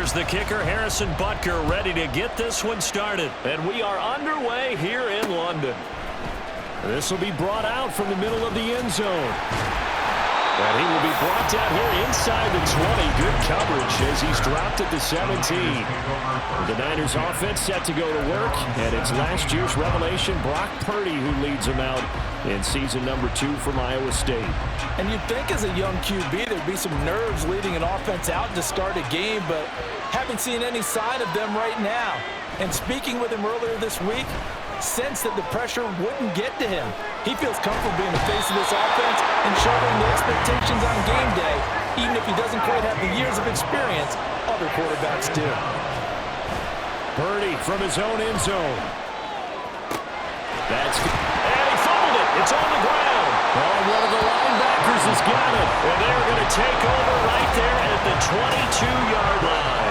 Here's the kicker, Harrison Butker, ready to get this one started. And we are underway here in London. This will be brought out from the middle of the end zone. And he will be brought down here inside the 20. Good coverage as he's dropped at the 17. The Niners offense set to go to work. And it's last year's revelation, Brock Purdy, who leads them out in season number 2 from Iowa State. And you'd think as a young QB there'd be some nerves leading an offense out to start a game, but haven't seen any sign of them right now. And speaking with him earlier this week, sensed that the pressure wouldn't get to him. He feels comfortable being the face of this offense and shouldering the expectations on game day, even if he doesn't quite have the years of experience other quarterbacks do. Purdy from his own end zone. That's good. And he fumbled it. It's on the ground. Oh, one of the linebackers has got it. And they're going to take over right there at the 22-yard line.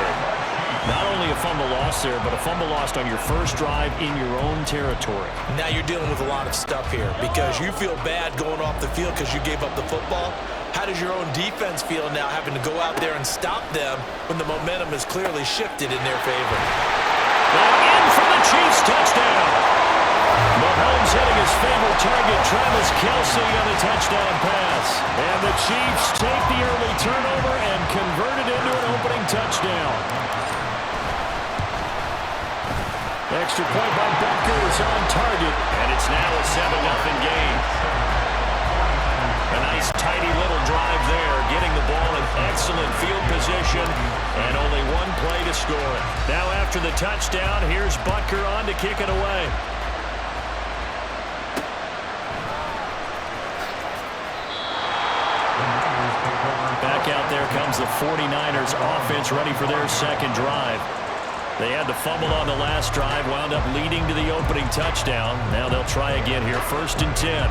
Not only a fumble loss there, but a fumble lost on your first drive in your own territory. Now you're dealing with a lot of stuff here because you feel bad going off the field because you gave up the football. How does your own defense feel now having to go out there and stop them when the momentum is clearly shifted in their favor? And in for the Chiefs touchdown. Mahomes hitting his favorite target, Travis Kelce, on a touchdown pass. And the Chiefs take the early turnover and convert it into an opening touchdown. Extra point by Butker is on target, and it's now a 7-0 game. A nice, tidy little drive there, getting the ball in excellent field position, and only one play to score it. Now after the touchdown, here's Butker on to kick it away. Back out there comes the 49ers offense ready for their second drive. They had the fumble on the last drive, wound up leading to the opening touchdown. Now they'll try again here, 1st and 10.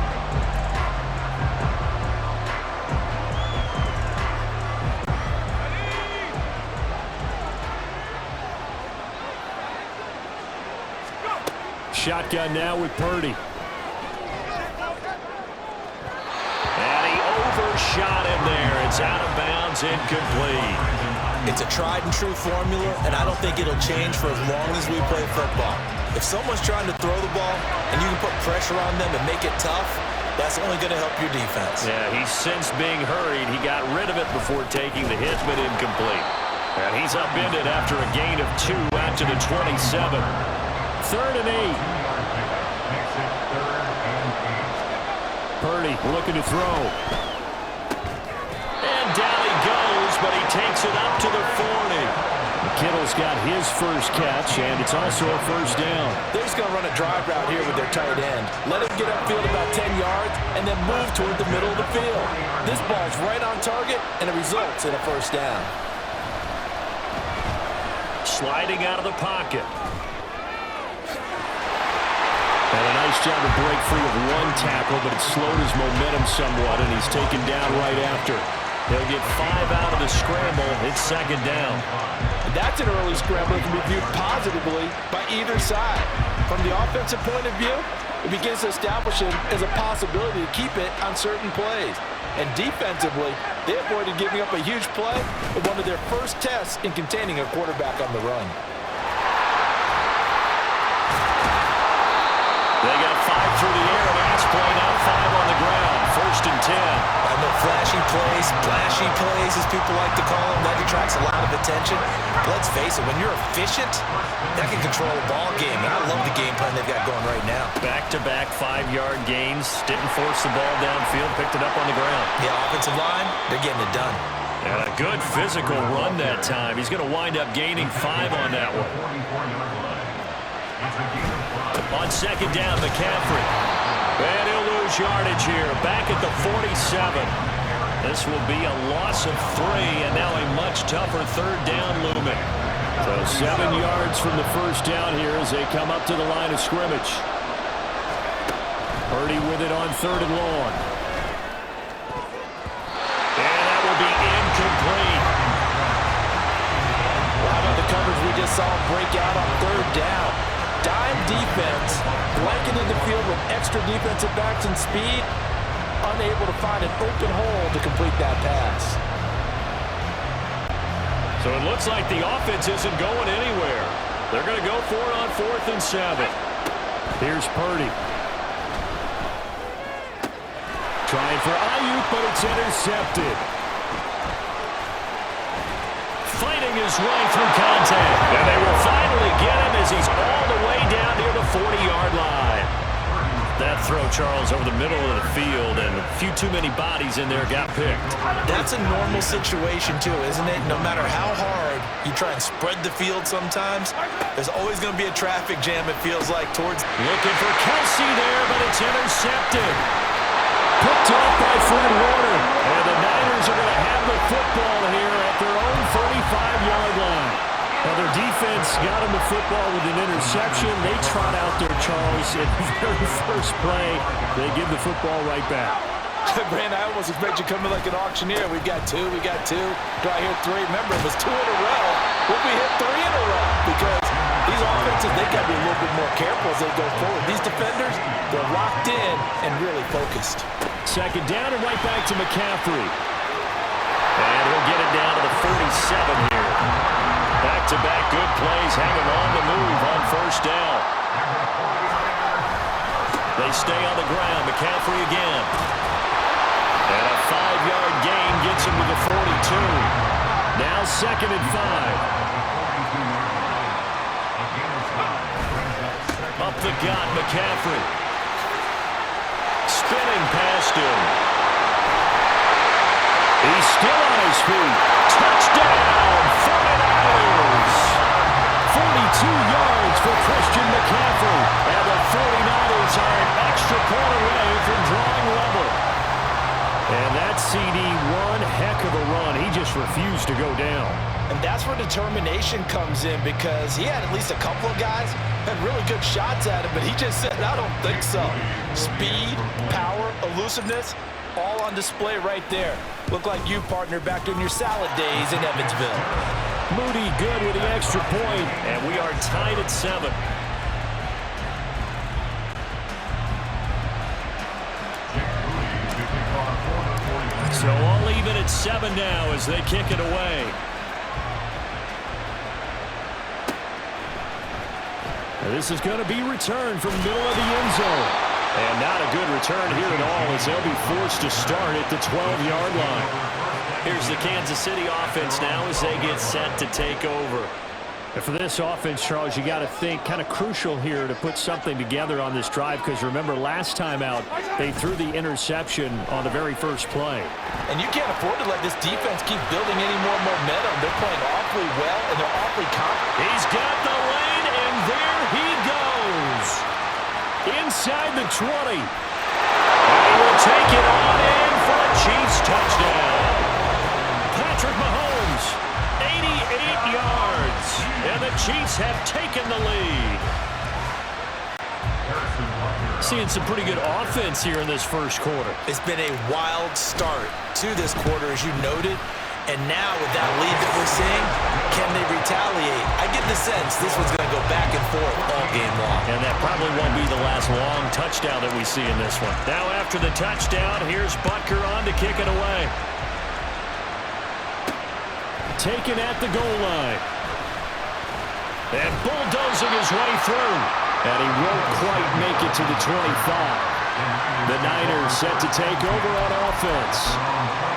Shotgun now with Purdy. And he overshot him there. It's out of bounds, incomplete. It's a tried-and-true formula, and I don't think it'll change for as long as we play football. If someone's trying to throw the ball and you can put pressure on them and make it tough, that's only going to help your defense. Yeah, he's since being hurried. He got rid of it before taking the hit, but incomplete. And he's upended after a gain of 2 out to the 27. 3rd and 8. Purdy looking to throw. And down he goes, but he takes it up to the 40. Kittle's got his first catch, and it's also a first down. They're just going to run a drive route here with their tight end. Let him get upfield about 10 yards and then move toward the middle of the field. This ball's right on target, and it results in a first down. Sliding out of the pocket. And a nice job to break free of one tackle, but it slowed his momentum somewhat, and he's taken down right after. They'll get 5 out of the scramble. It's 2nd down. That's an early scramble that can be viewed positively by either side. From the offensive point of view, it begins to establish it as a possibility to keep it on certain plays. And defensively, they avoided giving up a huge play with one of their first tests in containing a quarterback on the run. They got 5 through the air. Last play, now 5 on the ground. 1st and 10. I know flashy plays, as people like to call them, that attracts a lot of attention. But let's face it, when you're efficient, that can control a ball game. And I love the game plan they've got going right now. Back-to-back 5-yard gains. Didn't force the ball downfield. Picked it up on the ground. The offensive line, they're getting it done. And a good physical run that time. He's going to wind up gaining 5 on that one. On 2nd down, McCaffrey. And he'll lose yardage here. Back at the 47. This will be a loss of 3, and now a much tougher 3rd down looming. So 7 yards from the first down here as they come up to the line of scrimmage. Purdy with it on 3rd and long. And that will be incomplete. How about the coverage we just saw break out on 3rd down? Dime defense, blanketed the field with extra defensive backs and speed, unable to find an open hole to complete that pass. So it looks like the offense isn't going anywhere. They're going to go for it on 4th and 7. Here's Purdy. Trying for Ayuk, but it's intercepted. Fighting his way through contact. And they will finally get him as he's all the way down near the 40-yard line. That throw, Charles, over the middle of the field, and a few too many bodies in there got picked. That's a normal situation, too, isn't it? No matter how hard you try and spread the field sometimes, there's always going to be a traffic jam, it feels like, towards... Looking for Kelsey there, but it's intercepted. Picked off by Fred Warner. And the Niners are going to have the football here at their own 45-yard line. Now, their defense got him the football with an interception. They trot out there, Charles, in the very first play. They give the football right back. Brandon, I almost expect you coming like an auctioneer. We've got two. Do I hear three? Remember, it was 2 in a row. Will we hit 3 in a row? Because these offenses, they got to be a little bit more careful as they go forward. These defenders, they're locked in and really focused. Second down and right back to McCaffrey. And he'll get it down to the 47 here. Back-to-back good plays, hanging on the move on 1st down. They stay on the ground. McCaffrey again. And a 5-yard gain gets him to the 42. Now 2nd and 5. Up the gut, McCaffrey. Spinning past him. He's still on his feet. Touchdown, 49ers. 42 yards for Christian McCaffrey. And the 49ers are an extra point away from drawing level. And that CD, one heck of a run. He just refused to go down. And that's where determination comes in, because he had at least a couple of guys had really good shots at him, but he just said, I don't think so. Speed, power, elusiveness, all on display right there. Look like you, partner, back in your salad days in Evansville. Moody good with the extra point, and we are tied at 7. So all even at 7 now as they kick it away. This is going to be returned from the middle of the end zone. And not a good return here at all as they'll be forced to start at the 12-yard line. Here's the Kansas City offense now as they get set to take over. And for this offense, Charles, you got to think kind of crucial here to put something together on this drive, because remember last time out they threw the interception on the very first play. And you can't afford to let this defense keep building any more momentum. They're playing awfully well and they're awfully confident. He's got the lane, and there he goes. Inside the 20. And he will take it on in for a Chiefs touchdown. Patrick Mahomes, 88 yards. And the Chiefs have taken the lead. Seeing some pretty good offense here in this first quarter. It's been a wild start to this quarter, as you noted. And now with that lead that we're seeing, can they retaliate? I get the sense this one's going to go back and forth all game long. And that probably won't be the last long touchdown that we see in this one. Now after the touchdown, here's Butker on to kick it away. Taken at the goal line. And bulldozing his way through. And he won't quite make it to the 25. The Niners set to take over on offense.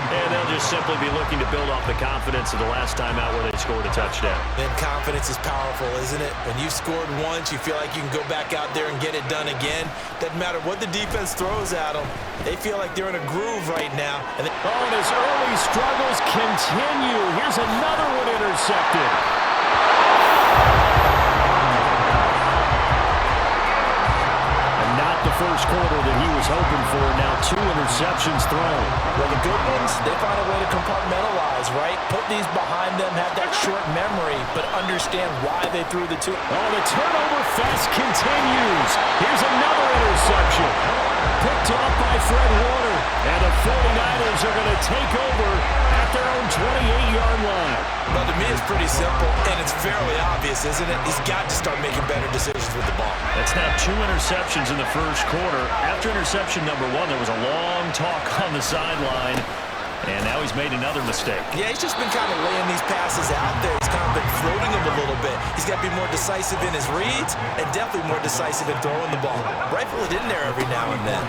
And they'll just simply be looking to build off the confidence of the last time out where they scored a touchdown. And confidence is powerful, isn't it? When you scored once, you feel like you can go back out there and get it done again. Doesn't matter what the defense throws at them. They feel like they're in a groove right now. And his early struggles continue. Here's another one intercepted. The first quarter that he was hoping for. Now 2 interceptions thrown. Well, the good ones, they find a way to compartmentalize, right? Put these behind them, have that short memory, but understand why they threw the 2. Oh, the turnover fest continues. Here's another interception. Picked off by Fred Warner. And the 49ers are going to take over at their own 28-yard line. Well, to me, it's pretty simple, and it's fairly obvious, isn't it? He's got to start making better decisions with the ball. That's now 2 interceptions in the first quarter. After interception number 1, there was a long talk on the sideline. And now he's made another mistake. Yeah, he's just been kind of laying these passes out there. He's kind of been floating them a little bit. He's got to be more decisive in his reads and definitely more decisive in throwing the ball. Rifle it in there every now and then.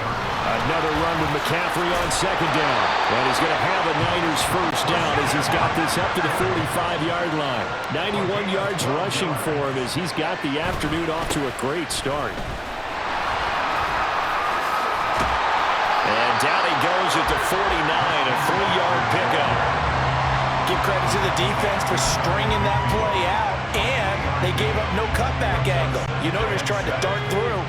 Another run with McCaffrey on second down. And he's going to have a Niners first down as he's got this up to the 45-yard line. 91 yards rushing for him as he's got the afternoon off to a great start. And down he goes at the 49, a 3-yard pickup. Give credit to the defense for stringing that play out, and they gave up no cutback angle. You know, he's trying to dart through.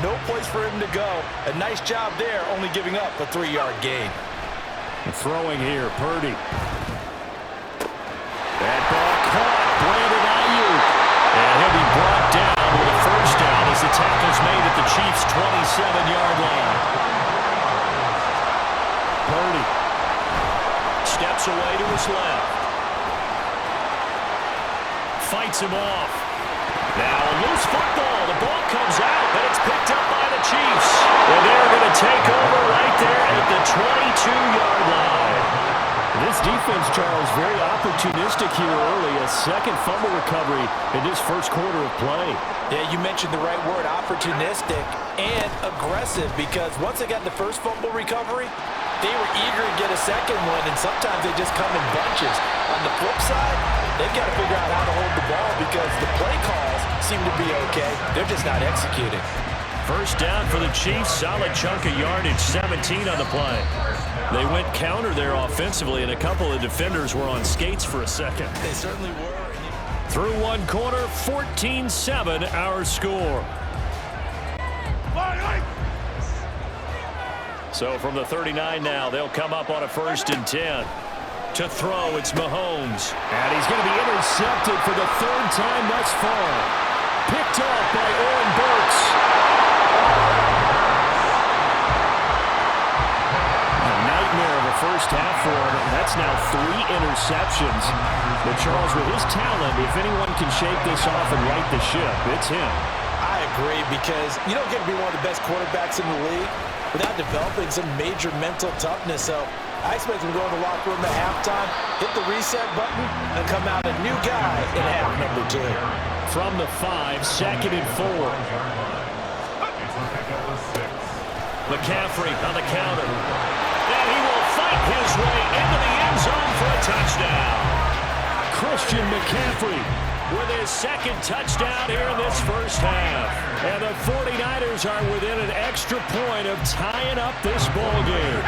No place for him to go. A nice job there, only giving up a 3-yard gain. Throwing here, Purdy. That ball caught, Brandon Ayuk. And he'll be brought down with a first down as the tackle's made at the Chiefs' 27-yard line. Purdy steps away to his left. Fights him off. Now a loose football. The ball comes out, but it's picked up by the Chiefs. And they're going to take over right there at the 22-yard line. This defense, Charles, very opportunistic here early. A second fumble recovery in this first quarter of play. Yeah, you mentioned the right word, opportunistic and aggressive, because once they got the first fumble recovery, they were eager to get a second one, and sometimes they just come in bunches. On the flip side, they've got to figure out how to hold the ball because the play calls seem to be okay. They're just not executing. First down for the Chiefs. Solid chunk of yardage, 17 on the play. They went counter there offensively, and a couple of defenders were on skates for a second. They certainly were. Through one quarter, 14-7 our score. So from the 39 now, they'll come up on a 1st and 10. To throw, it's Mahomes. And he's going to be intercepted for the 3rd time thus far. Picked off by Oren Burks. A nightmare of a first half for him. That's now 3 interceptions. But Charles, with his talent, if anyone can shake this off and right the ship, it's him. I agree, because you don't get to be one of the best quarterbacks in the league without developing some major mental toughness. So I expect him to go in the locker room at halftime, hit the reset button, and come out a new guy in half number 2. From the 5, 2nd and 4. McCaffrey on the counter. And he will fight his way into the end zone for a touchdown. Christian McCaffrey with his 2nd touchdown here in this first half. And the 49ers are within an extra point of tying up this ball game.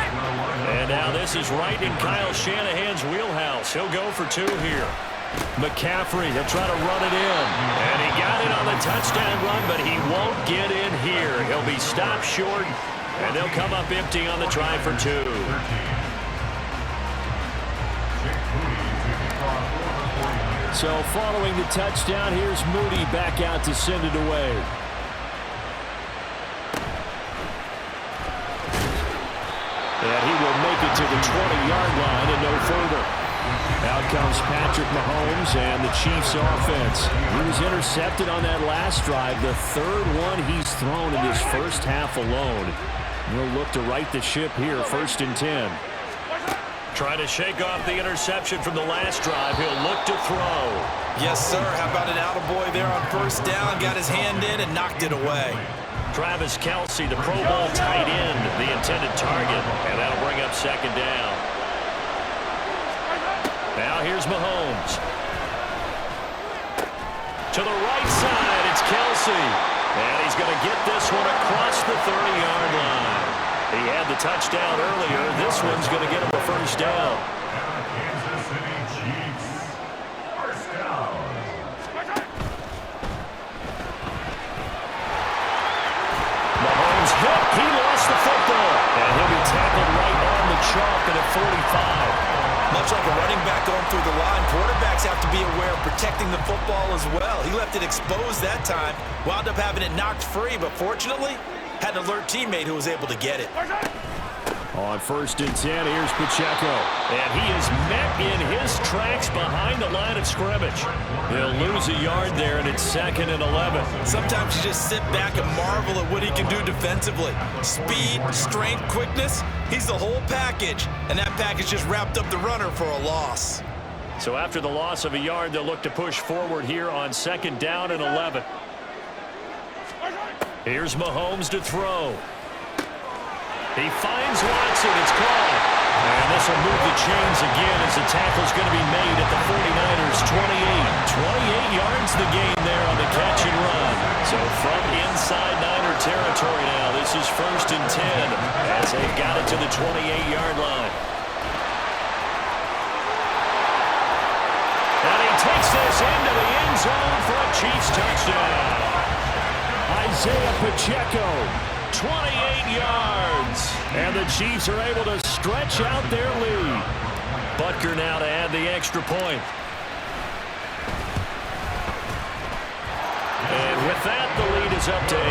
And now this is right in Kyle Shanahan's wheelhouse. He'll go for 2 here. McCaffrey, he'll try to run it in. And he got it on the touchdown run, but he won't get in here. He'll be stopped short, and they'll come up empty on the try for 2. So following the touchdown, here's Moody back out to send it away. And he will make it to the 20-yard line and no further. Out comes Patrick Mahomes and the Chiefs offense. He was intercepted on that last drive, the 3rd one he's thrown in this first half alone. He'll look to right the ship here, 1st and 10. Trying to shake off the interception from the last drive. He'll look to throw. Yes, sir. How about an attaboy there on 1st down? Got his hand in and knocked it away. Travis Kelce, the Pro Bowl tight end, the intended target. And that'll bring up 2nd down. Now here's Mahomes. To the right side, it's Kelce. And he's going to get this one across the 30-yard line. He had the touchdown earlier. This one's going to get him a 1st down. Mahomes hit. He lost the football. And he'll be tackled right on the chalk at a 45. Much like a running back going through the line, quarterbacks have to be aware of protecting the football as well. He left it exposed that time, wound up having it knocked free, but fortunately, had an alert teammate who was able to get it. On 1st and 10, here's Pacheco. And he is met in his tracks behind the line of scrimmage. He'll lose a yard there, and it's 2nd and 11. Sometimes you just sit back and marvel at what he can do defensively. Speed, strength, quickness, he's the whole package. And that package just wrapped up the runner for a loss. So after the loss of a yard, they'll look to push forward here on 2nd down and 11. Here's Mahomes to throw. He finds Watson. It's caught. And this will move the chains again as the tackle's going to be made at the 49ers' 28. 28 yards the gain there on the catch and run. So from inside Niner territory now, this is 1st and 10 as they've got it to the 28-yard line. And he takes this into the end zone for a Chiefs touchdown. Isaiah Pacheco, 28 yards. And the Chiefs are able to stretch out their lead. Butker now to add the extra point. And with that, the lead is up to 8.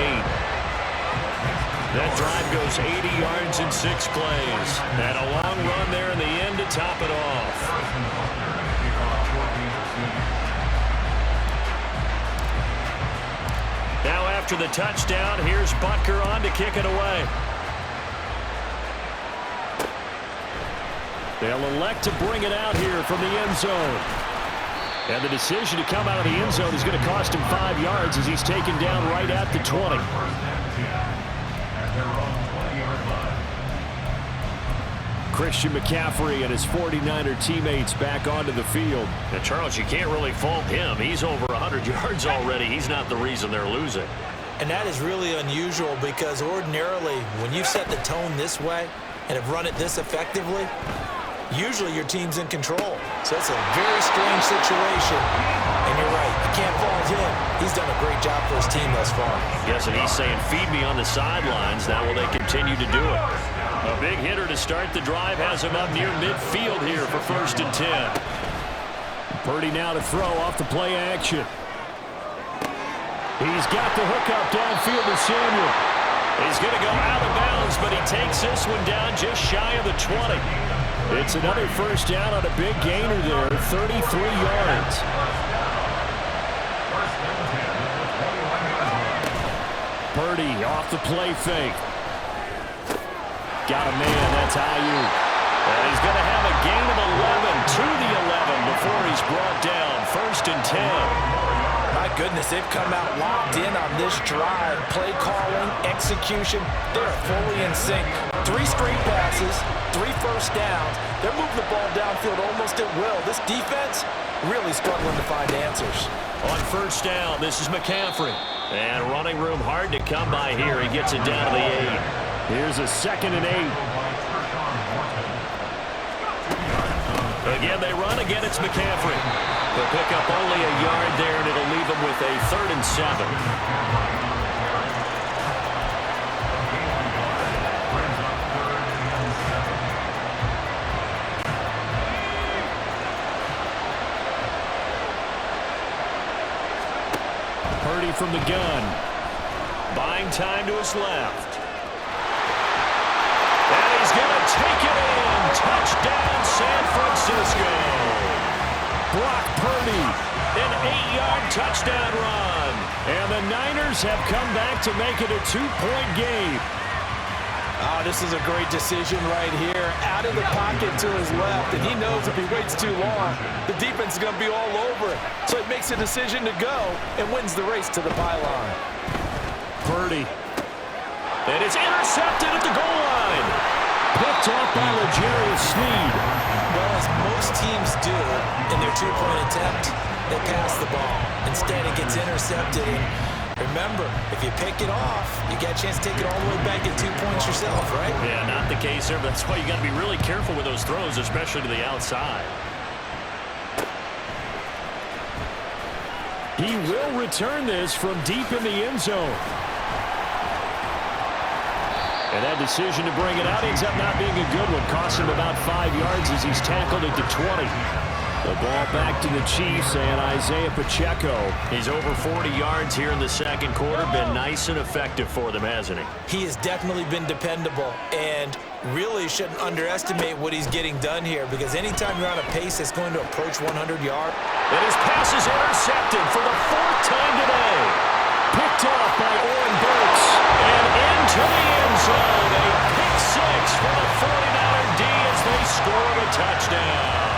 That drive goes 80 yards in 6 plays. And a long run there in the end to top it off. Now after the touchdown, here's Butker on to kick it away. They'll elect to bring it out here from the end zone. And the decision to come out of the end zone is going to cost him 5 yards as he's taken down right at the 20. Christian McCaffrey and his 49er teammates back onto the field. And Charles, you can't really fault him. He's over 100 yards already. He's not the reason they're losing. And that is really unusual because ordinarily when you've set the tone this way and have run it this effectively, usually your team's in control. So it's a very strange situation. And you're right, you can't fault him. He's done a great job for his team thus far. Yes, and he's saying, feed me on the sidelines. Now will they continue to do it? A big hitter to start the drive has him up near midfield here for 1st and 10. Purdy now to throw off the play action. He's got the hookup downfield to Samuel. He's going to go out of bounds, but he takes this one down just shy of the 20. It's another 1st down on a big gainer there, 33 yards. Purdy off the play fake. Got a man, that's Ayuk. And he's going to have a gain of 11 to the 11 before he's brought down. 1st and 10. My goodness, they've come out locked in on this drive. Play calling, execution, they're fully in sync. 3 straight passes, 3 first downs. They're moving the ball downfield almost at will. This defense really struggling to find answers. On 1st down, this is McCaffrey. And running room hard to come by here. He gets it down to the 8. Here's a 2nd and 8. Again, they run. Again, it's McCaffrey. They'll pick up only a yard there, and it'll leave them with a 3rd and 7. Purdy from the gun. Buying time to his left. And he's going to take it in. Touchdown, San Francisco. Brock Purdy, an 8-yard touchdown run. And the Niners have come back to make it a 2-point game. Oh, this is a great decision right here. Out of the pocket to his left, and he knows if he waits too long, the defense is going to be all over it. So he makes a decision to go and wins the race to the pylon. Purdy. And it's intercepted at the goal line. Picked off by L'Jarius Sneed. Well, as most teams do in their 2-point attempt, they pass the ball. Instead, it gets intercepted. And remember, if you pick it off, you get a chance to take it all the way back at 2 points yourself, right? Yeah, not the case there. That's why you got to be really careful with those throws, especially to the outside. He will return this from deep in the end zone. And that decision to bring it out ends up not being a good one. Cost him about 5 yards as he's tackled at the 20. The ball back to the Chiefs and Isaiah Pacheco. He's over 40 yards here in the second quarter. Been nice and effective for them, hasn't he? He has definitely been dependable, and really shouldn't underestimate what he's getting done here, because anytime you're on a pace that's going to approach 100 yards. And his pass is intercepted for the fourth time today. Picked off by Oren Burks and into the end zone. A pick six for the 49er D as they score the touchdown.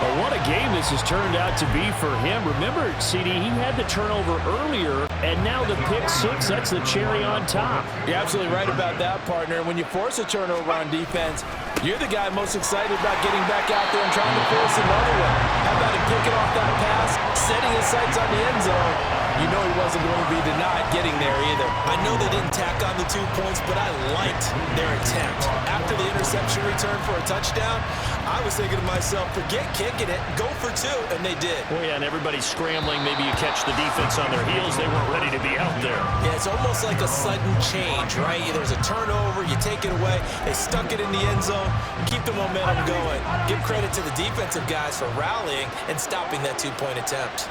Well, what a game this has turned out to be for him. Remember, CD, he had the turnover earlier, and now the pick six, that's the cherry on top. You're absolutely right about that, partner. When you force a turnover on defense, you're the guy most excited about getting back out there and trying to force another one. How about him picking off that pass, setting his sights on the end zone? You know he wasn't going to be denied getting there either. I know they didn't tack on the 2 points, but I liked their attempt. After the interception return for a touchdown, I was thinking to myself, forget kicking it, go for 2, and they did. Well, yeah, and everybody's scrambling. Maybe you catch the defense on their heels. They weren't ready to be out there. Yeah, it's almost like a sudden change, right? There's a turnover, you take it away, they stuck it in the end zone, keep the momentum going. Give credit to the defensive guys for rallying and stopping that 2-point attempt.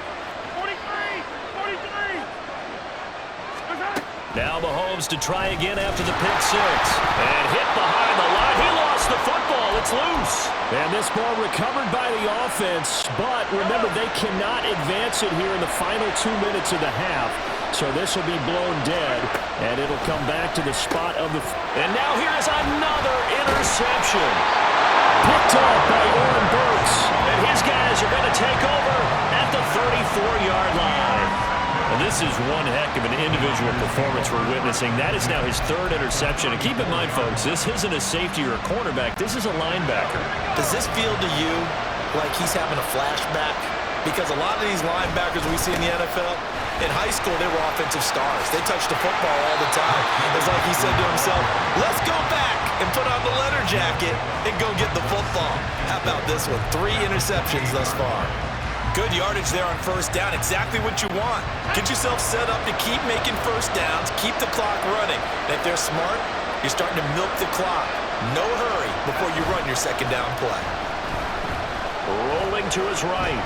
Now Mahomes to try again after the pick six. And hit behind the line. He lost the football. It's loose. And this ball recovered by the offense. But remember, they cannot advance it here in the final 2 minutes of the half. So this will be blown dead. And it'll come back to the spot of the... And now here is another interception. Picked off by Oren Burks. And his guys are going to take over at the 34-yard line. And this is one heck of an individual performance we're witnessing. That is now his 3rd interception. And keep in mind, folks, this isn't a safety or a cornerback. This is a linebacker. Does this feel to you like he's having a flashback? Because a lot of these linebackers we see in the NFL, in high school, they were offensive stars. They touched the football all the time. It's like he said to himself, let's go back and put on the leather jacket and go get the football. How about this one? 3 interceptions thus far. Good yardage there on first down. Exactly what you want. Get yourself set up to keep making first downs, keep the clock running. And if they're smart, you're starting to milk the clock. No hurry before you run your second down play. Rolling to his right.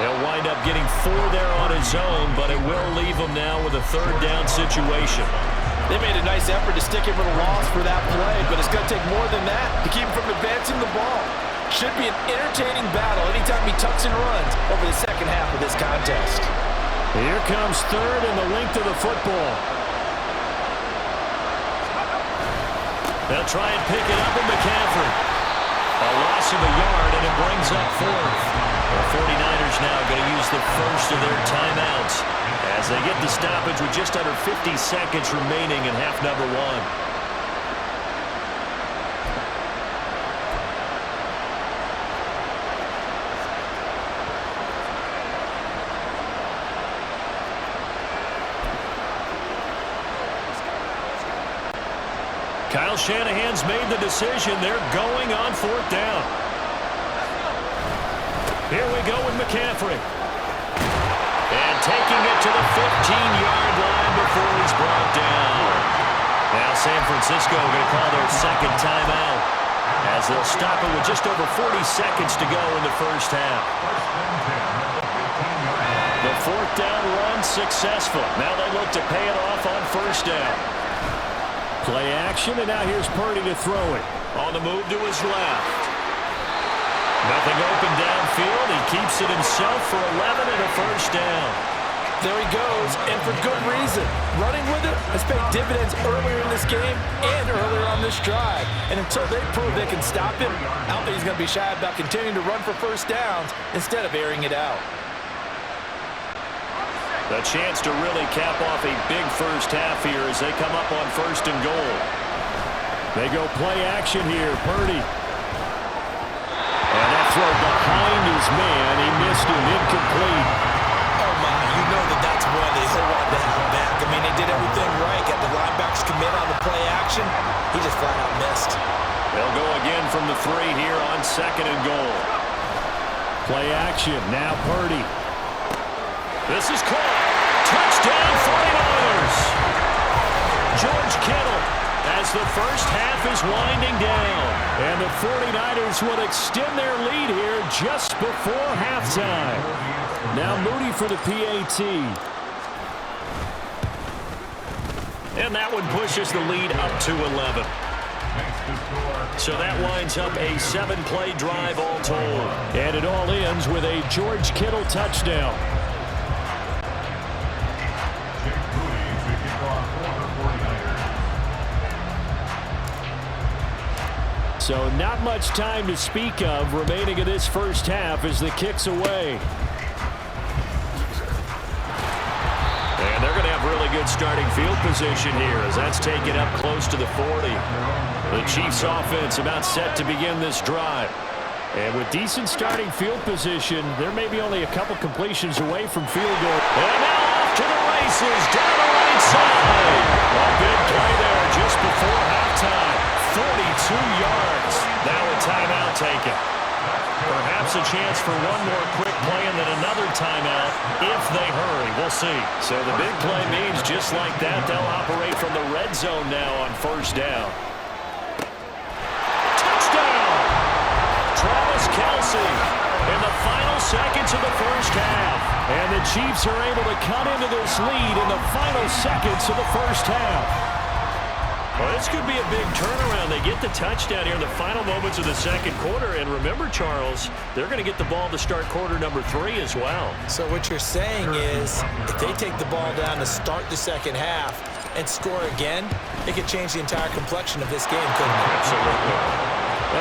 He'll wind up getting 4 there on his own, but it will leave him now with a 3rd down situation. They made a nice effort to stick him with a loss for that play, but it's going to take more than that to keep him from advancing the ball. Should be an entertaining battle anytime he tucks and runs over the second half of this contest. Here comes 3rd and the length of the football. They'll try and pick it up in McCaffrey. A loss of a yard, and it brings up 4th. The 49ers now going to use the first of their timeouts as they get the stoppage with just under 50 seconds remaining in half number 1. Kyle Shanahan's made the decision. They're going on 4th down. Here we go with McCaffrey. And taking it to the 15-yard line before he's brought down. Now San Francisco going to call their second timeout as they'll stop it with just over 40 seconds to go in the first half. The 4th down run successful. Now they look to pay it off on first down. Play action, and now here's Purdy to throw it. On the move to his left. Nothing open downfield. He keeps it himself for 11 and a first down. There he goes, and for good reason. Running with it has paid dividends earlier in this game and earlier on this drive. And until they prove they can stop him, I don't think he's going to be shy about continuing to run for first downs instead of airing it out. The chance to really cap off a big first half here as they come up on 1st and goal. They go play action here. Purdy. And that throw behind his man. He missed him. Incomplete. Oh, my. You know that's one they hold on to have back. I mean, they did everything right. Got the linebackers commit on the play action. He just flat out missed. They'll go again from the 3 here on 2nd and goal. Play action. Now Purdy. This is caught. Touchdown 49ers. George Kittle as the first half is winding down. And the 49ers will extend their lead here just before halftime. Now Moody for the PAT. And that one pushes the lead up to 11. So that winds up a 7-play drive all told. And it all ends with a George Kittle touchdown. So not much time to speak of remaining in this first half as the kick's away. And they're going to have really good starting field position here as that's taken up close to the 40. The Chiefs offense about set to begin this drive. And with decent starting field position, there may be only a couple completions away from field goal. And now off to the races down the right side. A big play there just before halftime. 42 yards. Now a timeout taken. Perhaps a chance for one more quick play and then another timeout if they hurry. We'll see. So the big play means just like that, they'll operate from the red zone now on first down. Touchdown! Travis Kelce in the final seconds of the first half. And the Chiefs are able to cut into this lead in the final seconds of the first half. Well, this could be a big turnaround. They get the touchdown here in the final moments of the second quarter. And remember, Charles, they're going to get the ball to start quarter number 3 as well. So what you're saying is if they take the ball down to start the second half and score again, it could change the entire complexion of this game, couldn't it? Absolutely.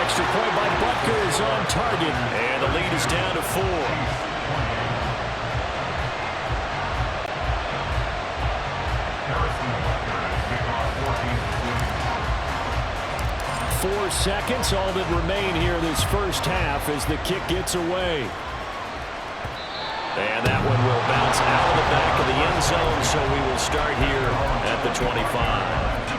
Extra point by Butker is on target. And the lead is down to 4. 4 seconds, all that remain here this first half as the kick gets away. And that one will bounce out of the back of the end zone, so we will start here at the 25.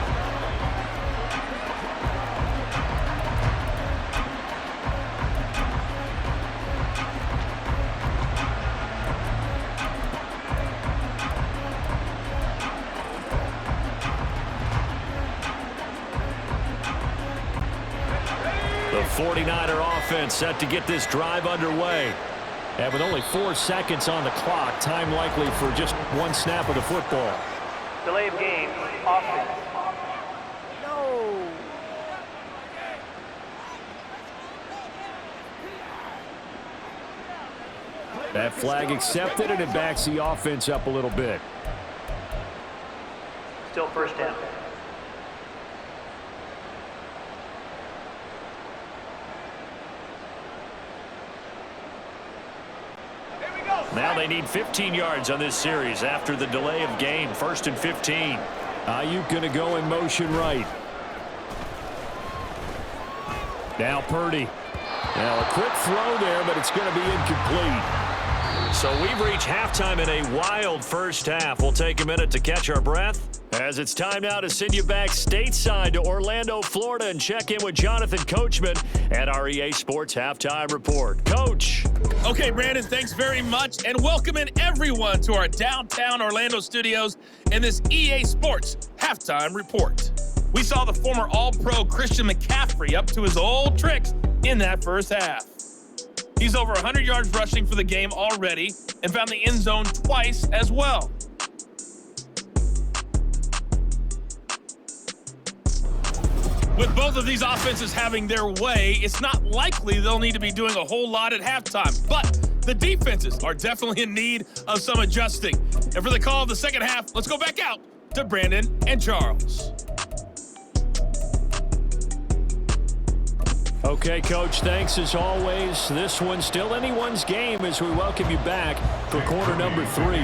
The 49er offense set to get this drive underway. And with only 4 seconds on the clock, time likely for just one snap of the football. Delay of game, offense. No. That flag accepted, and it backs the offense up a little bit. Still first down. Now they need 15 yards on this series after the delay of game. 1st and 15. Ayuk going to go in motion right. Now Purdy. Now a quick throw there, but it's going to be incomplete. So we've reached halftime in a wild first half. We'll take a minute to catch our breath as it's time now to send you back stateside to Orlando, Florida, and check in with Jonathan Coachman at our EA Sports Halftime Report. Coach. Okay, Brandon, thanks very much, and welcome in everyone to our downtown Orlando studios in this EA Sports Halftime Report. We saw the former All-Pro Christian McCaffrey up to his old tricks in that first half. He's over 100 yards rushing for the game already and found the end zone twice as well. With both of these offenses having their way, it's not likely they'll need to be doing a whole lot at halftime. But the defenses are definitely in need of some adjusting. And for the call of the second half, let's go back out to Brandon and Charles. Okay, Coach, thanks as always. This one's still anyone's game as we welcome you back for quarter number 3.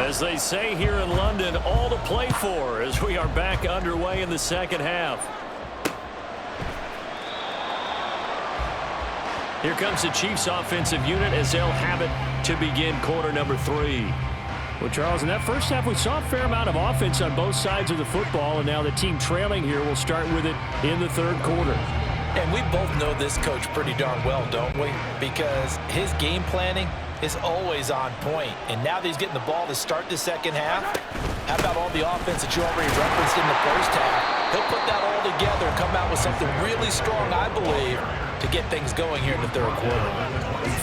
As they say here in London, all to play for as we are back underway in the second half. Here comes the Chiefs offensive unit as they'll have it to begin quarter number 3. Well, Charles, in that first half, we saw a fair amount of offense on both sides of the football, and now the team trailing here will start with it in the third quarter. And we both know this coach pretty darn well, don't we? Because his game planning is always on point. And now that he's getting the ball to start the second half, How about all the offense that you already referenced in the first half? He'll put that all together and come out with something really strong, I believe, to get things going here in the third quarter.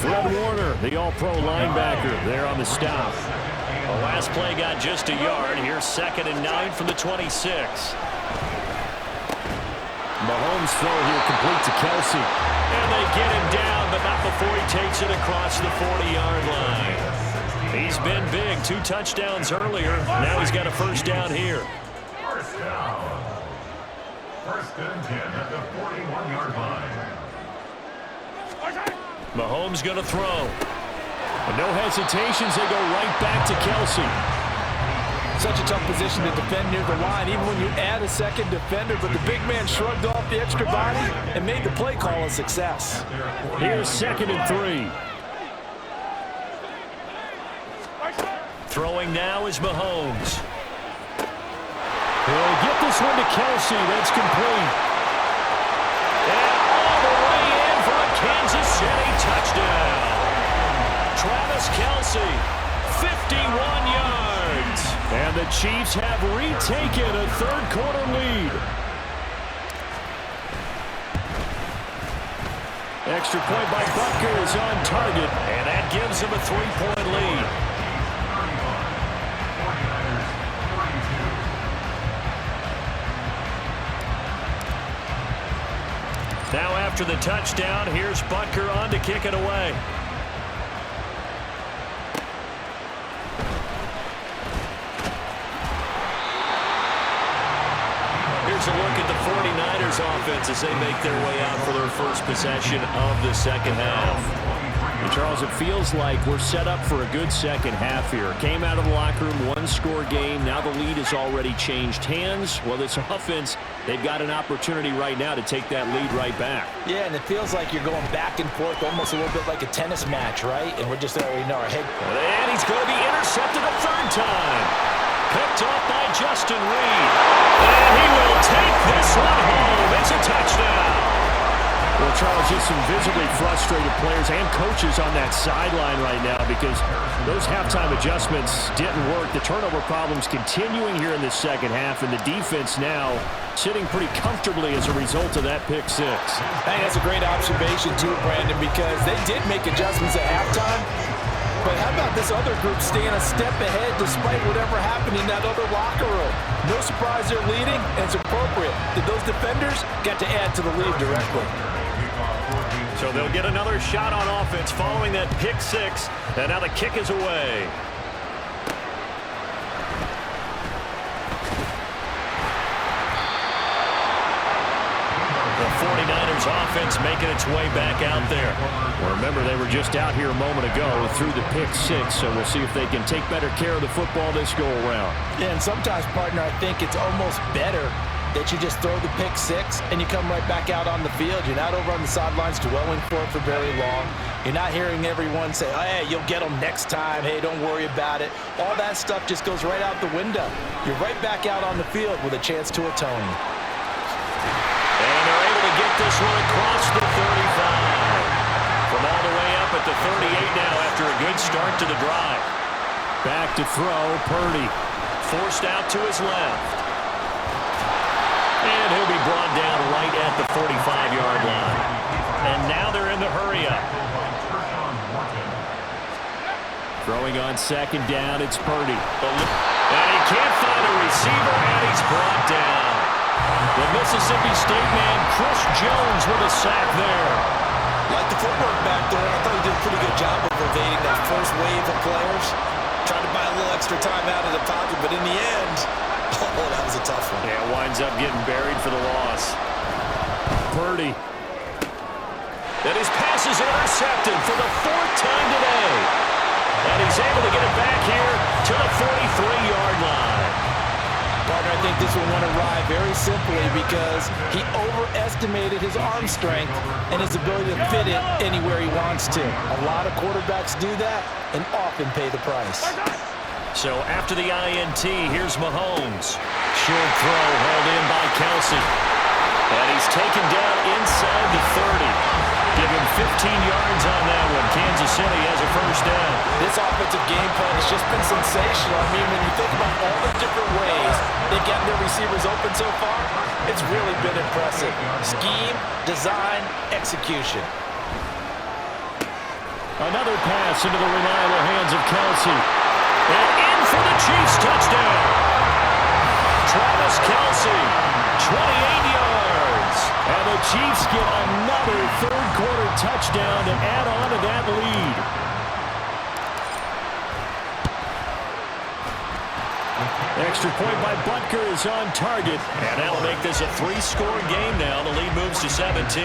Fred Warner, the all-pro linebacker, there on the stop. The last play got just a yard. Here's 2nd and 9 from the 26. Mahomes' throw here complete to Kelsey. And they get him down, but not before he takes it across the 40-yard line. He's been big. 2 touchdowns earlier. Now he's got a first down here. First down. 1st and 10 at the 41-yard line. Mahomes going to throw. But no hesitations. They go right back to Kelsey. Such a tough position to defend near the line, even when you add a second defender, but the big man shrugged off the extra body and made the play call a success. Here's 2nd and 3. Throwing now is Mahomes. He'll get this one to Kelsey. That's complete. And all the way in for a Kansas City touchdown. Travis Kelsey, 51 yards. And the Chiefs have retaken a third-quarter lead. Extra point by Butker is on target, and that gives him a 3-point lead. Now after the touchdown, here's Butker on to kick it away. Here's a look at the 49ers offense as they make their way out for their first possession of the second half. And Charles, it feels like we're set up for a good second half here. Came out of the locker room, 1-score game. Now the lead has already changed hands. Well, this offense, they've got an opportunity right now to take that lead right back. Yeah, and it feels like you're going back and forth, almost a little bit like a tennis match, right? And we're just already know our head. And he's going to be intercepted a third time. Picked off by Justin Reed. And he will take this one home. It's a touchdown. Well, Charles, just some visibly frustrated players and coaches on that sideline right now because those halftime adjustments didn't work. The turnover problems continuing here in the second half, and the defense now sitting pretty comfortably as a result of that pick six. I think that's a great observation, too, Brandon, because they did make adjustments at halftime. But how about this other group staying a step ahead despite whatever happened in that other locker room? No surprise they're leading, and it's appropriate that those defenders got to add to the lead directly. So they'll get another shot on offense following that pick six, and now the kick is away. The 49ers offense making its way back out there. Well, remember, they were just out here a moment ago through the pick six, so we'll see if they can take better care of the football this go-around. Yeah, and sometimes, partner, I think it's almost better that you just throw the pick six and you come right back out on the field. You're not over on the sidelines dwelling for it for very long. You're not hearing everyone say, oh, hey, you'll get them next time. Hey, don't worry about it. All that stuff just goes right out the window. You're right back out on the field with a chance to atone. And they're able to get this one across the 35. From all the way up at the 38 now after a good start to the drive. Back to throw, Purdy. Forced out to his left. And he'll be brought down right at the 45-yard line. And now they're in the hurry-up. Throwing on second down, it's Purdy. And he can't find a receiver, and he's brought down. The Mississippi State man, Chris Jones, with a sack there. Like the footwork back there, I thought he did a pretty good job of evading that first wave of players. Trying to buy a little extra time out of the pocket, but in the end, oh, that was a tough one. Yeah, winds up getting buried for the loss. Purdy. And his pass is intercepted for the fourth time today. And he's able to get it back here to the 43-yard line. Partner, I think this one went awry very simply because he overestimated his arm strength and his ability to fit it anywhere he wants to. A lot of quarterbacks do that and often pay the price. So after the INT, here's Mahomes. Short throw held in by Kelsey. And he's taken down inside the 30. Give him 15 yards on that one. Kansas City has a first down. This offensive game plan has It's just been sensational. I mean, when you think about all the different ways they've gotten their receivers open so far, it's really been impressive. Scheme, design, execution. Another pass into the reliable hands of Kelsey. And in for the Chiefs touchdown. Travis Kelsey, 28 yards. And the Chiefs get another third-quarter touchdown to add on to that lead. Extra point by Butker is on target. And that'll make this a 3-score game now. The lead moves to 17.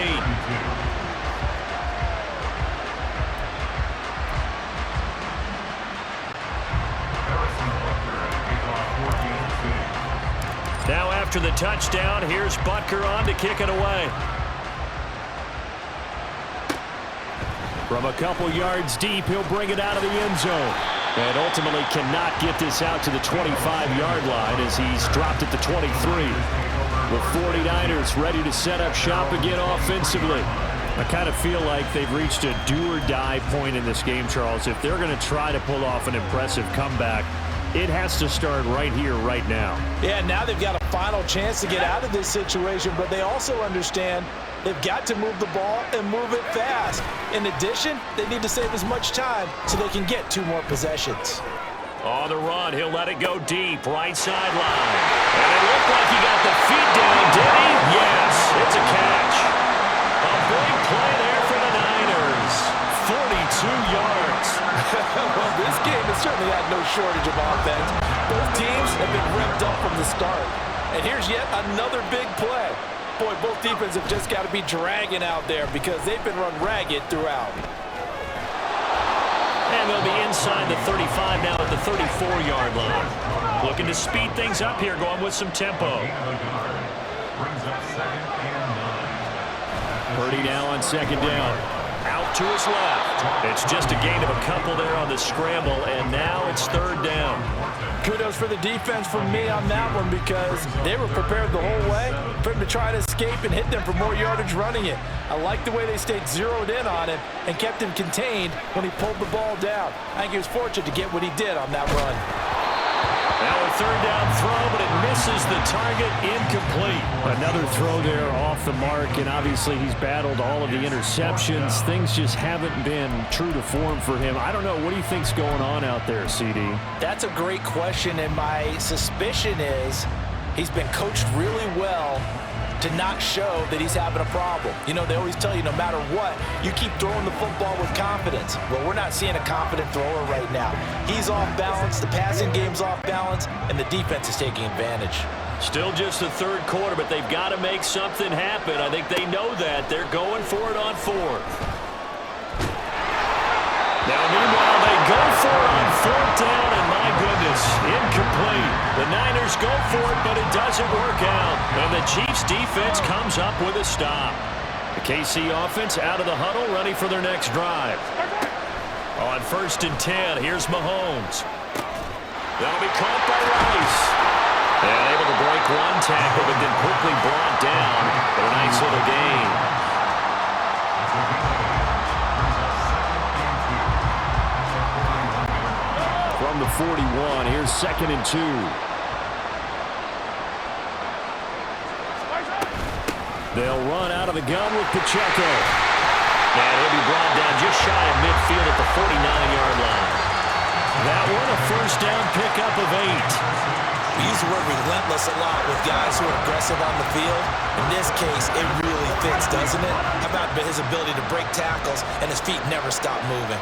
Now after the touchdown, here's Butker on to kick it away. From a couple yards deep, he'll bring it out of the end zone. And ultimately cannot get this out to the 25-yard line as he's dropped at the 23. The 49ers ready to set up shop again offensively. I kind of feel like they've reached a do-or-die point in this game, Charles. If they're going to try to pull off an impressive comeback, it has to start right here, right now. Yeah, now they've got a final chance to get out of this situation, but they also understand they've got to move the ball and move it fast. In addition, they need to save as much time so they can get 2 more possessions. On the run, he'll let it go deep, right sideline. And it looked like he got the feet down, did he? Yes, it's a catch. A big play there for the Niners. 42 yards. Well, this game has certainly had no shortage of offense. Both teams have been revved up from the start. And here's yet another big play. Boy, both defenses have just got to be dragging out there because they've been run ragged throughout. And they'll be inside the 35 now at the 34-yard line. Looking to speed things up here, going with some tempo. Purdy now on second down. Out to his left. It's just a gain of a couple there on the scramble, and now it's third down. Kudos for the defense from me on that one because they were prepared the whole way for him to try to escape and hit them for more yardage running it. I like the way they stayed zeroed in on him and kept him contained when he pulled the ball down. I think he was fortunate to get what he did on that run. Now a third down throw, but it misses the target, incomplete. Another throw there off the mark, and obviously he's battled all of the interceptions. Things just haven't been true to form for him. I don't know, what do you think's going on out there, CD? That's a great question, and my suspicion is he's been coached really well to not show that he's having a problem. You know, they always tell you no matter what, you keep throwing the football with confidence. Well, we're not seeing a confident thrower right now. He's off balance, the passing game's off balance, and the defense is taking advantage. Still just the third quarter, but they've got to make something happen. I think they know that. They're going for it on fourth. Now, meanwhile, they go for it on fourth down, and my goodness, incomplete. The Niners go for it, but it doesn't work out. And the Chiefs' defense comes up with a stop. The KC offense out of the huddle, ready for their next drive. On 1st and 10, here's Mahomes. That'll be caught by Rice. And able to break one tackle, but then quickly brought down for a nice little gain. From the 41, here's 2nd and 2. They'll run out of the gun with Pacheco. And he'll be brought down just shy of midfield at the 49-yard line. That one a first down pickup of 8. We use the word relentless a lot with guys who are aggressive on the field. In this case, it really fits, doesn't it? How about his ability to break tackles and his feet never stop moving?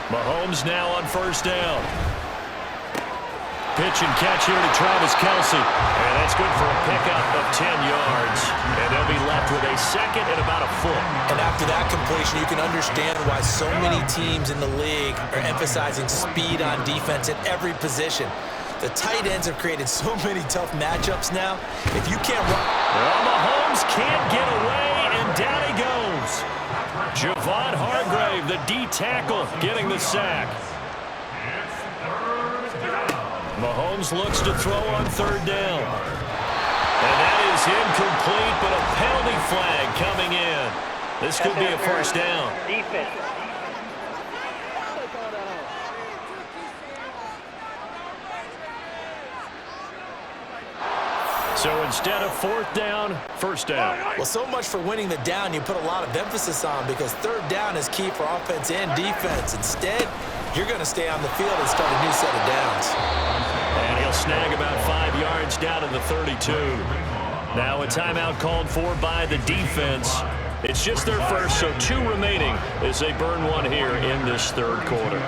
Mahomes now on 1st down. Pitch and catch here to Travis Kelsey. And that's good for a pickup of 10 yards. And they'll be left with a second and about a foot. And after that completion, you can understand why so many teams in the league are emphasizing speed on defense at every position. The tight ends have created so many tough matchups now. If you can't run... Well, Mahomes can't get away, and down he goes. Javon Hargrave, the D tackle, getting the sack. Mahomes looks to throw on 3rd down. And that is incomplete, but a penalty flag coming in. This could be a first down. Defense. So instead of fourth down, first down. Well, so much for winning the down you put a lot of emphasis on, because third down is key for offense and defense. Instead, you're going to stay on the field and start a new set of downs. And he'll snag about 5 yards down to the 32. Now a timeout called for by the defense. It's just their first, so 2 remaining as they burn 1 here in this third quarter.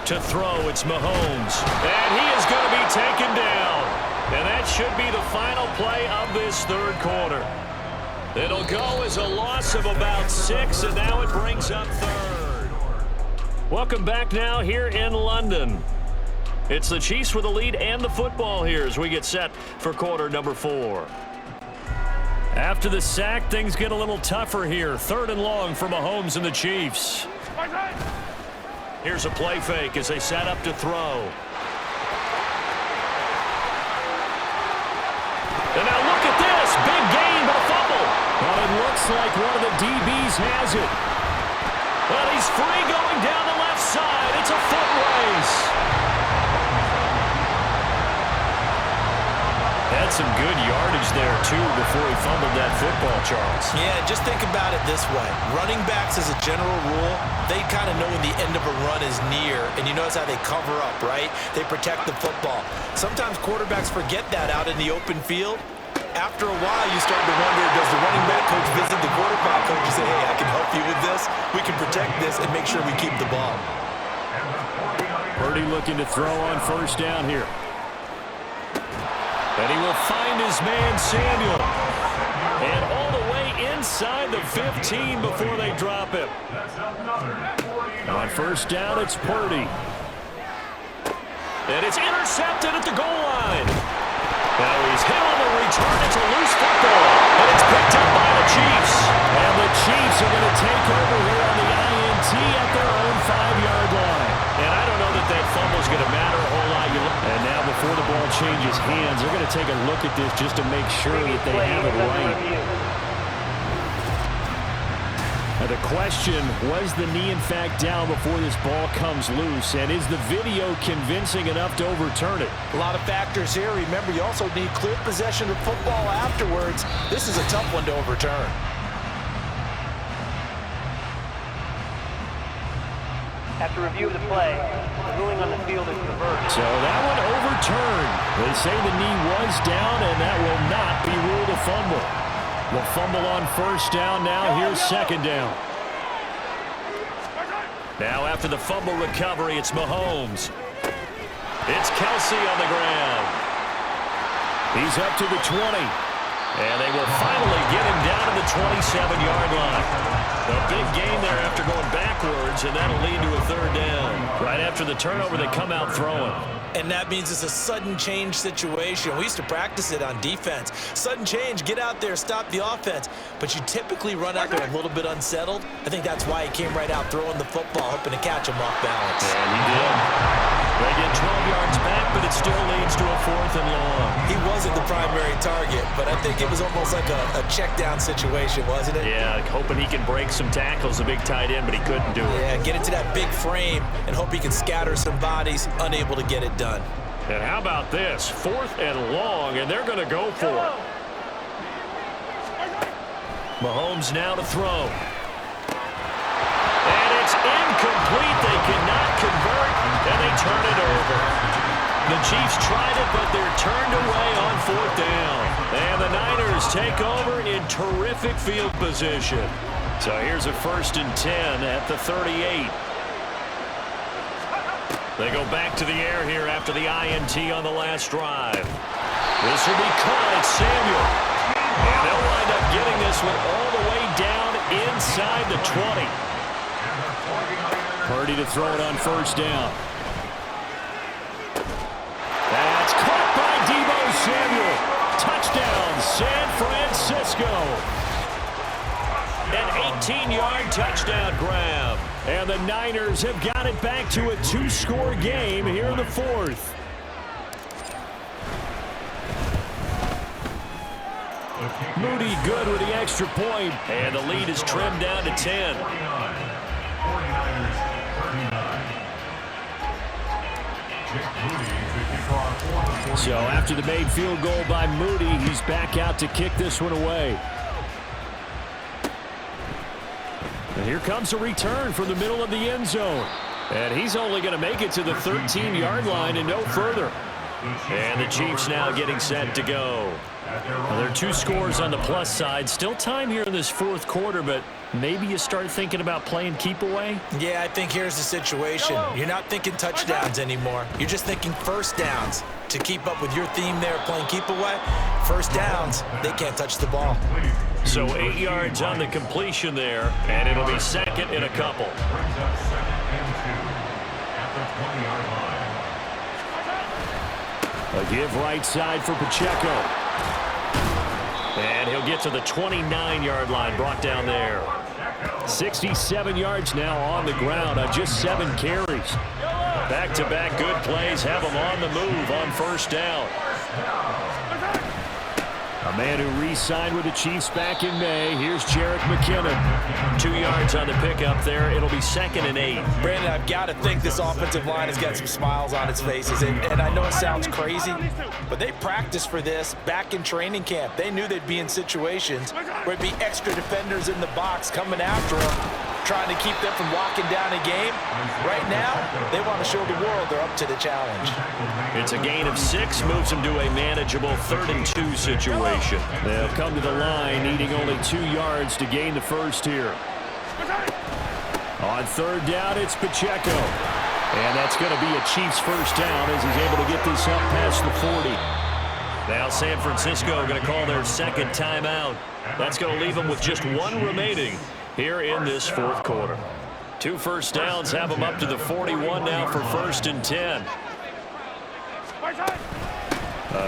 To throw, it's Mahomes. And he is going to be taken down. And that should be the final play of this third quarter. It'll go as a loss of about 6, and now it brings up third. Welcome back now here in London. It's the Chiefs with the lead and the football here as we get set for quarter number 4. After the sack, things get a little tougher here. 3rd and long for Mahomes and the Chiefs. Here's a play fake as they set up to throw. And now look at this. Big gain, but a fumble. Well, it looks like one of the DBs has it. Well, he's free going down the left side. It's a foot race. Had some good yardage there, too, before he fumbled that football, Charles. Yeah, just think about it this way. Running backs, as a general rule, they kind of know when the end of a run is near, and you notice how they cover up, right? They protect the football. Sometimes quarterbacks forget that out in the open field. After a while, you start to wonder, does the running back coach visit the quarterback coach and say, hey, I can help you with this, we can protect this, and make sure we keep the ball. Purdy looking to throw on first down here. And he will find his man, Samuel. And all the way inside the 15 before they drop him. On first down, it's Purdy. And it's intercepted at the goal line. Now he's hit on the return. It's a loose football. And it's picked up by the Chiefs. And the Chiefs are going to take over here on the INT at their own 5-yard line. And I don't know that that fumble is going to matter a whole lot. And now before the ball changes hands, they're going to take a look at this just to make sure that they have it right. Now the question, was the knee in fact down before this ball comes loose? And is the video convincing enough to overturn it? A lot of factors here. Remember, you also need clear possession of football afterwards. This is a tough one to overturn. After review of the play, the ruling on the field is reversed. So that one overturned. They say the knee was down, and that will not be ruled a fumble. The fumble on first down. Now here's second down. Now after the fumble recovery, it's Mahomes. It's Kelsey on the ground. He's up to the 20. And they will finally get him down to the 27-yard line. A big gain there after going backwards, and that'll lead to a third down. Right after the turnover, they come out throwing. And that means it's a sudden change situation. We used to practice it on defense. Sudden change, get out there, stop the offense. But you typically run out there a little bit unsettled. I think that's why he came right out throwing the football, hoping to catch him off balance. And he did. They get 12 yards back, but it still leads to a 4th and long. He wasn't the primary target, but I think it was almost like a check down situation, wasn't it? Yeah, hoping he can break some tackles, a big tight end, but he couldn't do it. Yeah, get into that big frame and hope he can scatter some bodies, unable to get it done. And how about this? 4th and long, and they're going to go for it. Mahomes now to throw. And it's incomplete. They cannot convert, and they turn it over. The Chiefs tried it, but they're turned away on 4th down. And the Niners take over in terrific field position. So here's a 1st and 10 at the 38. They go back to the air here after the INT on the last drive. This will be caught. It's Samuel. And they'll wind up getting this one all the way down inside the 20. Purdy to throw it on first down. That's caught by Deebo Samuel. Touchdown, San Francisco. An 18-yard touchdown grab. And the Niners have got it back to a 2-score game here in the 4th. Moody good with the extra point. And the lead is trimmed down to 10. 49ers 39. Moody to kick off for the So after the made field goal by Moody, he's back out to kick this one away. And here comes a return from the middle of the end zone. And he's only going to make it to the 13-yard line and no further. And the Chiefs now getting set to go. Well, there are 2 scores on the plus side. Still time here in this fourth quarter, but maybe you start thinking about playing keep away? Yeah, I think here's the situation. You're not thinking touchdowns anymore. You're just thinking first downs. To keep up with your theme there, playing keep away, first downs, they can't touch the ball. So 8 yards on the completion there, and it'll be second and a couple. Brings up 2nd and 2 at the 20-yard line. A give right side for Pacheco. And he'll get to the 29-yard line, brought down there. 67 yards now on the ground on just 7 carries. Back-to-back good plays have him on the move on first down. A man who re-signed with the Chiefs back in May. Here's Jerick McKinnon. 2 yards on the pickup there. It'll be 2nd and 8. Brandon, I've got to think this offensive line has got some smiles on its faces. And I know it sounds crazy, but they practiced for this back in training camp. They knew they'd be in situations where it'd be extra defenders in the box coming after them, trying to keep them from locking down a game. Right now, they want to show the world they're up to the challenge. It's a gain of 6, moves them to a manageable 3rd and 2 situation. They'll come to the line, needing only 2 yards to gain the first here. On 3rd down, it's Pacheco. And that's going to be a Chiefs first down as he's able to get this up past the 40. Now San Francisco going to call their 2nd timeout. That's going to leave them with just 1 remaining here in this fourth quarter. 2 first downs have them up to the 41 now for 1st and 10.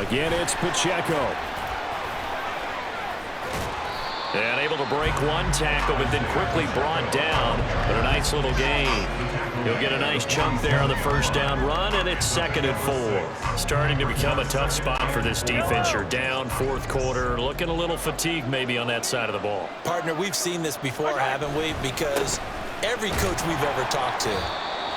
Again, it's Pacheco. And able to break 1 tackle, but then quickly brought down. But a nice little gain. He'll get a nice chunk there on the first down run, and it's 2nd and 4. Starting to become a tough spot for this defense. You're down fourth quarter, looking a little fatigued maybe on that side of the ball. Partner, we've seen this before, haven't we? Because every coach we've ever talked to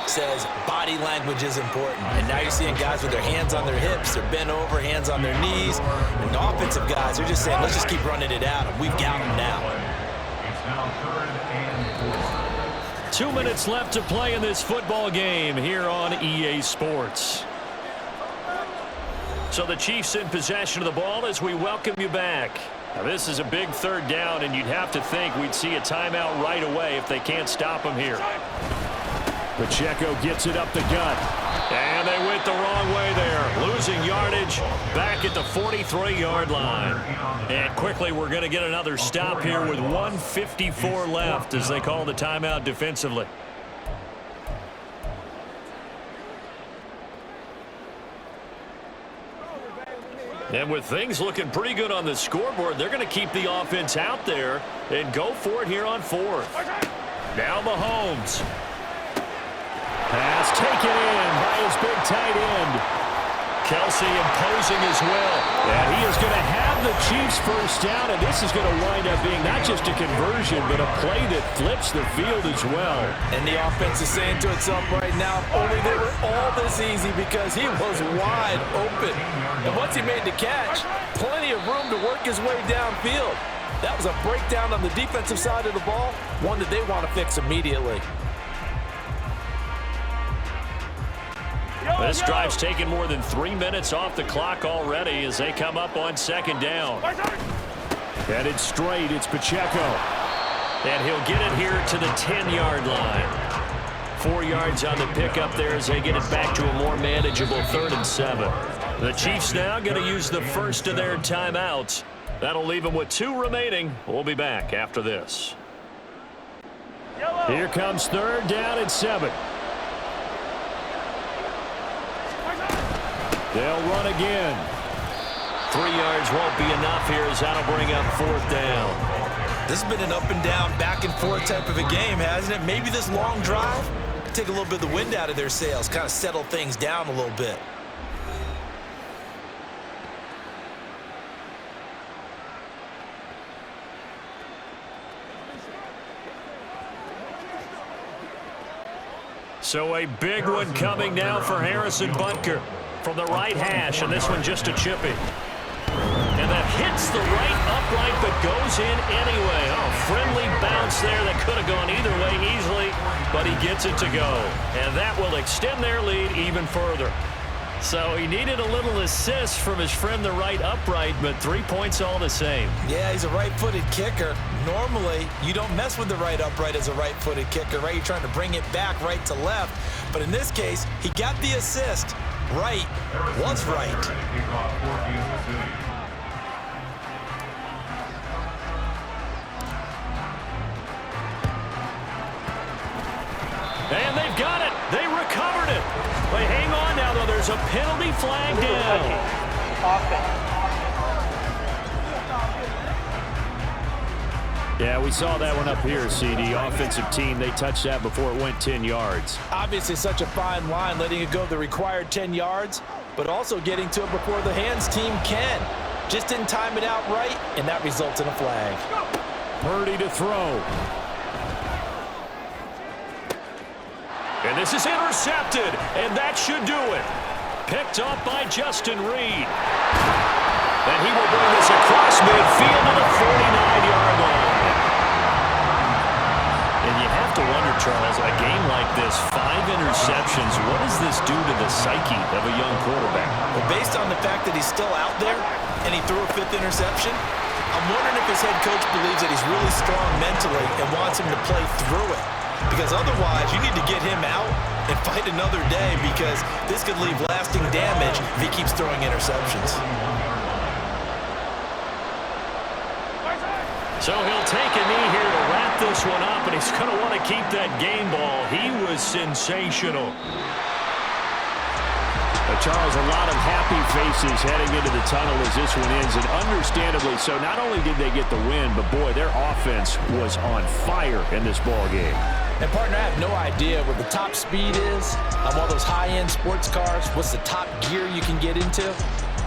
says body language is important. And now you're seeing guys with their hands on their hips, they're bent over, hands on their knees. And the offensive guys are just saying, let's just keep running it out. We've got them now. It's now 3rd and 4. 2 minutes left to play in this football game here on EA Sports. So the Chiefs in possession of the ball as we welcome you back. Now this is a big 3rd down, and you'd have to think we'd see a timeout right away if they can't stop him here. Pacheco gets it up the gut. And they went the wrong way there. Losing yardage back at the 43-yard line. And quickly we're going to get another stop here with 1:54 left as they call the timeout defensively. And with things looking pretty good on the scoreboard, they're going to keep the offense out there and go for it here on 4th. Now Mahomes. Pass taken in by his big tight end. Kelsey imposing his will. And he is going to have the Chiefs first down, and this is going to wind up being not just a conversion, but a play that flips the field as well. And the offense is saying to itself right now, only they were all this easy because he was wide open. And once he made the catch, plenty of room to work his way downfield. That was a breakdown on the defensive side of the ball, one that they want to fix immediately. This drive's taken more than 3 minutes off the clock already as they come up on 2nd down. Headed straight, it's Pacheco. And he'll get it here to the 10-yard line. 4 yards on the pickup there as they get it back to a more manageable 3rd and 7. The Chiefs now going to use the first of their timeouts. That'll leave them with 2 remaining. We'll be back after this. Here comes 3rd down and 7. They'll run again. 3 yards won't be enough here as that'll bring up 4th down. This has been an up and down, back and forth type of a game, hasn't it? Maybe this long drive could take a little bit of the wind out of their sails, kind of settle things down a little bit. So a big one coming now for Harrison Butker. from the right hash, and this one just a chippy. And that hits the right upright but goes in anyway. Oh, friendly bounce there that could have gone either way easily, but he gets it to go. And that will extend their lead even further. So he needed a little assist from his friend the right upright, but 3 points all the same. Yeah, he's a right-footed kicker. Normally, you don't mess with the right upright as a right-footed kicker, right? You're trying to bring it back right to left. But in this case, he got the assist. Right was right. And they've got it. They recovered it. But hang on now, though. There's a penalty flag down. Yeah, we saw that one up here, CD. Offensive team, they touched that before it went 10 yards. Obviously such a fine line, letting it go the required 10 yards, but also getting to it before the hands team can. Just didn't time it out right, and that results in a flag. Purdy to throw. And this is intercepted, and that should do it. Picked up by Justin Reed. And he will bring this across midfield to the 49-yard line. And you have to wonder, Charles, a game like this, 5 interceptions, what does this do to the psyche of a young quarterback? Well, based on the fact that he's still out there and he threw a 5th interception, I'm wondering if his head coach believes that he's really strong mentally and wants him to play through it. Because otherwise, you need to get him out and fight another day, because this could leave lasting damage if he keeps throwing interceptions. So he'll take a knee here to wrap this one up, and he's going to want to keep that game ball. He was sensational. Charles, a lot of happy faces heading into the tunnel as this one ends, and understandably so. Not only did they get the win, but boy, their offense was on fire in this ball game. And partner, I have no idea what the top speed is on all those high-end sports cars. What's the top gear you can get into?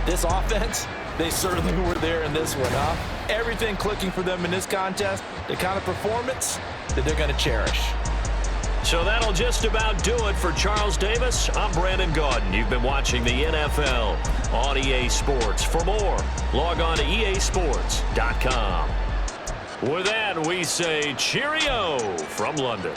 This offense, they certainly were there in this one, huh? Everything clicking for them in this contest, the kind of performance that they're going to cherish. So that'll just about do it for Charles Davis. I'm Brandon Gaudin. You've been watching the NFL on EA Sports. For more, log on to easports.com. With that, we say cheerio from London.